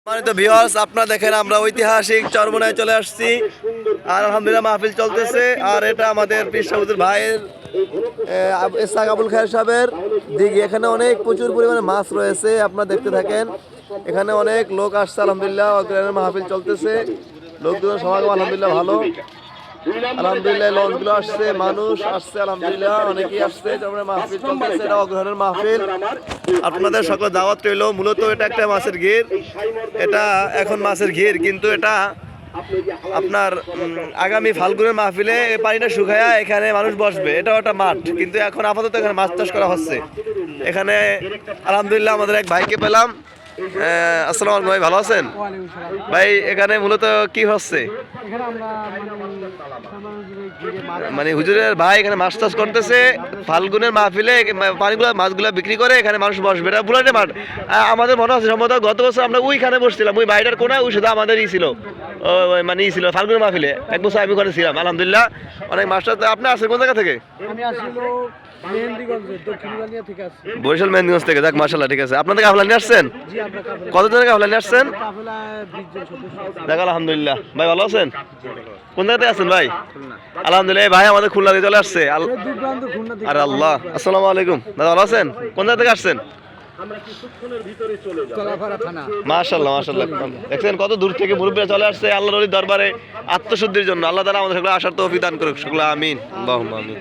সম্মানিত ভিউয়ার্স, আপনারা দেখেন আমরা ঐতিহাসিক চরমোনায় চলে আসছি আর আলহামদুলিল্লাহ মাহফিল চলতেছে। আর এটা আমাদের পীর সাহেবের ভাইয়ের ইসহাক আবুল খায়ের সাহেবের দিঘি। এখানে অনেক প্রচুর পরিমাণে মাছ রয়েছে, আপনারা দেখতে থাকেন। এখানে অনেক লোক আসছে, আলহামদুলিল্লাহ মাহফিল চলতেছে। লোকজন সমাগম আলহামদুলিল্লাহ ভালো। আলহামদুলিল্লাহ লঞ্চগুলো আসছে, মানুষ আসছে, আলহামদুলিল্লাহ অনেকেই আসছে। মাহফিল চলতেছে, এটা অগ্রহণের মাহফিল। আপনাদের সকল দাওয়াত রইল। মূলত এটা একটা মাছের ঘের, এটা এখন মাছের ঘের, কিন্তু এটা আপনার আগামী ফাল্গুনের মাহফিলে পানিটা শুকায়া এখানে মানুষ বসবে। এটাও একটা মাঠ, কিন্তু এখন আপাতত এখানে মাছ চাষ করা হচ্ছে। এখানে আলহামদুলিল্লাহ আমাদের এক ভাইকে পেলাম। আসসালামু আলাইকুম ভাই, ভালো আছেন ভাই? এখানে মূলত কি হচ্ছে? মানে হুজুরের ভাই এখানে মাছ চাষ করতেছে, ফাল্গুনের মাহফিলে মাছগুলা বিক্রি করে এখানে মানুষ বসবে। এটা বুলাটে মাঠ। আমাদের মনে আছে সম্ভবত গত বছর আমরা ওইখানে বসছিলাম, ওই বাড়িটার কোনায়, ওই শুধু আমাদেরই ছিল, মানে ছিল ফাল্গুনের মাহফিলে। এক বছর আমি ওখানে ছিলাম। আলহামদুলিল্লাহ অনেক মাছ টাছ। আপনি আসেন কোন জায়গা থেকে? বরিশাল মেহেন্দিগঞ্জ থেকে। যাক মাশাআল্লাহ, ঠিক আছে। আপনাদের কাফলা নিয়ে আসছেন? কতজনের কাফলা নিয়ে আসছেন? দেখ আলহামদুলিল্লাহ। ভাই ভালো আছেন? কোন জায়গা থেকে আছেন ভাই? আলহামদুলিল্লাহ ভাই আমাদের খুলনা থেকে চলে আসছে। আরে আল্লাহ, আসসালামু আলাইকুম দাদা, ভালো আছেন? কোন জায়গা থেকে আসছেন? মাশাআল্লাহ মাশাআল্লাহ, দেখছেন কত দূর থেকে মুরব্বিরা চলে আসছে আল্লাহর ওলির দরবারে আত্মশুদ্ধির জন্য। আল্লাহ তাআলা আমাদের সকলে আসার তৌফিক দান করুক। সকলে আমিন, আল্লাহুম্মা আমিন।